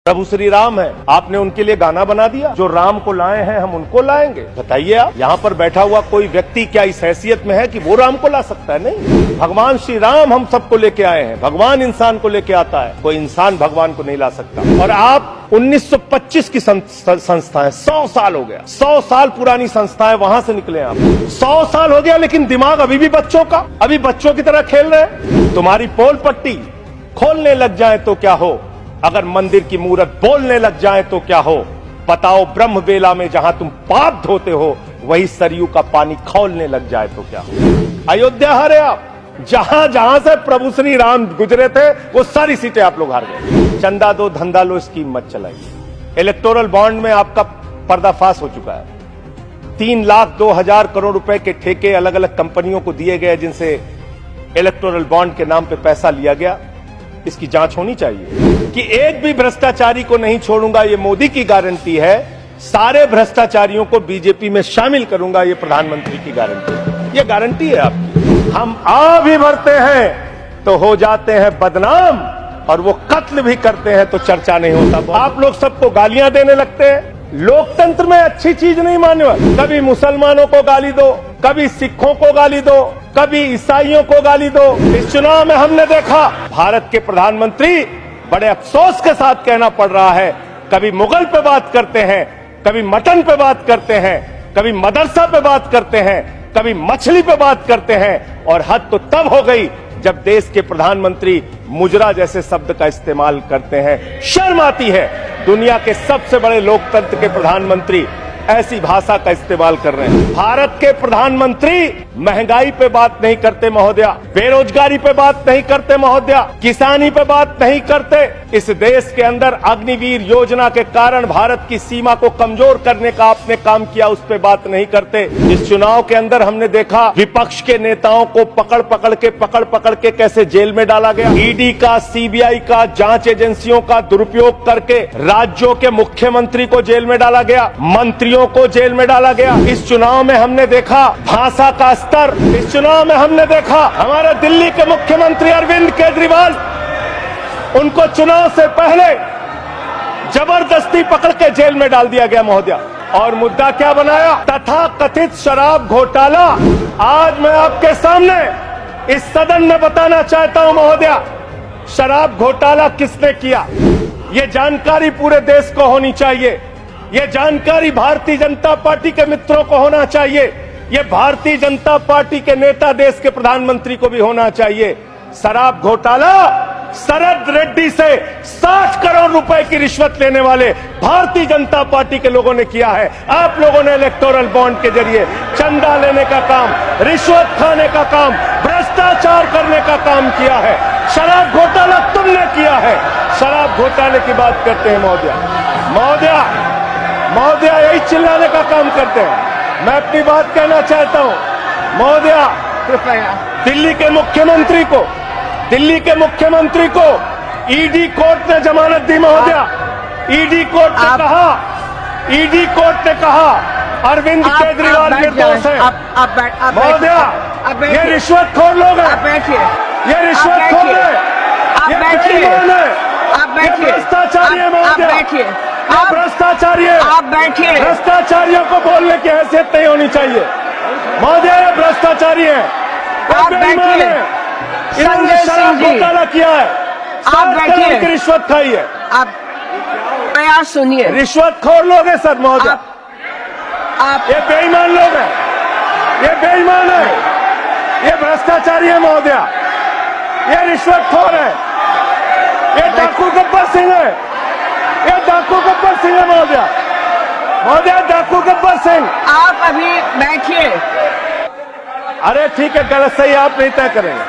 प्रभु श्री राम है, आपने उनके लिए गाना बना दिया। जो राम को लाए हैं हम उनको लाएंगे। बताइए आप, यहाँ पर बैठा हुआ कोई व्यक्ति क्या इस हैसियत में है कि वो राम को ला सकता है? नहीं, भगवान श्री राम हम सबको लेके आए हैं। भगवान इंसान को लेके आता है, कोई इंसान भगवान को नहीं ला सकता। और आप 1925 की संस्थाएं, 100 साल हो गया, 100 साल पुरानी संस्थाएं, वहां से निकले आप। 100 साल हो गया लेकिन दिमाग अभी भी बच्चों का, अभी बच्चों की तरह खेल रहे हैं। तुम्हारी पोल पट्टी खोलने लग जाए तो क्या हो, अगर मंदिर की मूरत बोलने लग जाए तो क्या हो। बताओ, ब्रह्म बेला में जहां तुम पाप धोते हो वही सरयू का पानी खौलने लग जाए तो क्या हो। अयोध्या हारे आप, जहां जहां से प्रभु श्री राम गुजरे थे वो सारी सीटें आप लोग हार गए। चंदा दो धंधा लो स्कीम मत चलाइए। इलेक्टोरल बॉन्ड में आपका पर्दाफाश हो चुका है। 3,02,000 करोड़ रुपए के ठेके अलग अलग कंपनियों को दिए गए जिनसे इलेक्टोरल बॉन्ड के नाम पे पैसा लिया गया। इसकी जांच होनी चाहिए कि एक भी भ्रष्टाचारी को नहीं छोड़ूंगा, ये मोदी की गारंटी है। सारे भ्रष्टाचारियों को बीजेपी में शामिल करूंगा, ये प्रधानमंत्री की गारंटी है। ये गारंटी है आपकी। हम आ भी भरते हैं तो हो जाते हैं बदनाम, और वो कत्ल भी करते हैं तो चर्चा नहीं होता। आप लोग सबको गालियां देने लगते हैं। लोकतंत्र में अच्छी चीज नहीं माने। कभी मुसलमानों को गाली दो, कभी सिखों को गाली दो, कभी ईसाइयों को गाली दो। इस चुनाव में हमने देखा भारत के प्रधानमंत्री बड़े अफसोस के साथ कहना पड़ रहा है, कभी मुगल पे बात करते हैं, कभी मटन पे बात करते हैं, कभी मदरसा पे बात करते हैं, कभी मछली पे बात करते हैं। और हद तो तब हो गई जब देश के प्रधानमंत्री मुजरा जैसे शब्द का इस्तेमाल करते हैं। शर्म आती है। दुनिया के सबसे बड़े लोकतंत्र के प्रधानमंत्री ऐसी भाषा का इस्तेमाल कर रहे हैं। भारत के प्रधानमंत्री महंगाई पे बात नहीं करते महोदया, बेरोजगारी पे बात नहीं करते महोदया, किसानी पे बात नहीं करते। इस देश के अंदर अग्निवीर योजना के कारण भारत की सीमा को कमजोर करने का आपने काम किया, उस पे बात नहीं करते। इस चुनाव के अंदर हमने देखा विपक्ष के नेताओं को पकड़ पकड़ के कैसे जेल में डाला गया। ईडी का, सीबीआई का, जांच एजेंसियों का दुरुपयोग करके राज्यों के मुख्यमंत्री को जेल में डाला गया, मंत्रियों को जेल में डाला गया। इस चुनाव में हमने देखा भाषा का स्तर। इस चुनाव में हमने देखा हमारे दिल्ली के मुख्यमंत्री अरविंद केजरीवाल, उनको चुनाव से पहले जबरदस्ती पकड़ के जेल में डाल दिया गया महोदया। और मुद्दा क्या बनाया? तथाकथित शराब घोटाला। आज मैं आपके सामने इस सदन में बताना चाहता हूं महोदया, शराब घोटाला किसने किया, ये जानकारी पूरे देश को होनी चाहिए। ये जानकारी भारतीय जनता पार्टी के मित्रों को होना चाहिए। ये भारतीय जनता पार्टी के नेता, देश के प्रधानमंत्री को भी होना चाहिए। शराब घोटाला शरद रेड्डी से 60 करोड़ रुपए की रिश्वत लेने वाले भारतीय जनता पार्टी के लोगों ने किया है। आप लोगों ने इलेक्टोरल बॉन्ड के जरिए चंदा लेने का काम, रिश्वत खाने का काम, भ्रष्टाचार करने का काम किया है। शराब घोटाला तुमने किया है। शराब घोटाले की बात करते हैं महोदया, यही चिल्लाने का काम करते हैं। मैं अपनी बात कहना चाहता हूं महोदया, कृपया दिल्ली के मुख्यमंत्री को ईडी कोर्ट ने जमानत दी महोदया। ईडी कोर्ट ने कहा अरविंद केजरीवाल निर्दोष है। महोदया, ये रिश्वतखोर लोग हैं, ये रिश्वतखोर है, ये बेईमान है, ये भ्रष्टाचारी है महोदया, आप भ्रष्टाचारी है। आप बैठिए। भ्रष्टाचारियों को बोलने की हैसियत नहीं होनी चाहिए महोदया। ये भ्रष्टाचारी है, आप बैठिए। इन्होंने शराब घोटाला किया है, आप बैठिए। रिश्वत खाई है। आप प्रयास सुनिए। रिश्वतखोर लोग हैं सर महोदया, आप ये बेईमान लोग हैं, ये बेईमान है, ये भ्रष्टाचारी है महोदया, ये रिश्वतखोर है, ये डाकू गब्बर सिंह है, ये डाकू गब्बर सिंह है महोदया, डाकू गब्बर सिंह। आप अभी बैठिए। अरे ठीक है, गलत सही आप नहीं तय करेंगे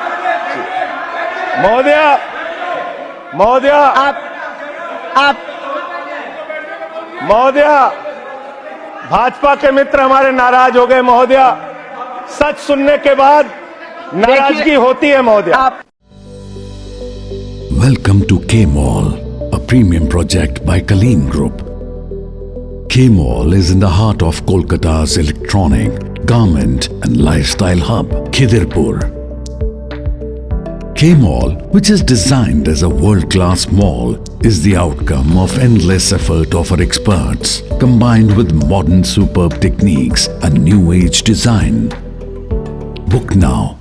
महोदया, भाजपा के मित्र हमारे नाराज हो गए महोदया। सच सुनने के बाद नाराजगी होती है महोदया। Welcome to K-Mall, a premium project by Kaleen Group. K-Mall is in the heart of Kolkata's electronic, garment and lifestyle hub, Khidirpur. K Mall, which is designed as a world-class mall, is the outcome of endless effort of our experts, combined with modern superb techniques and new age design. Book now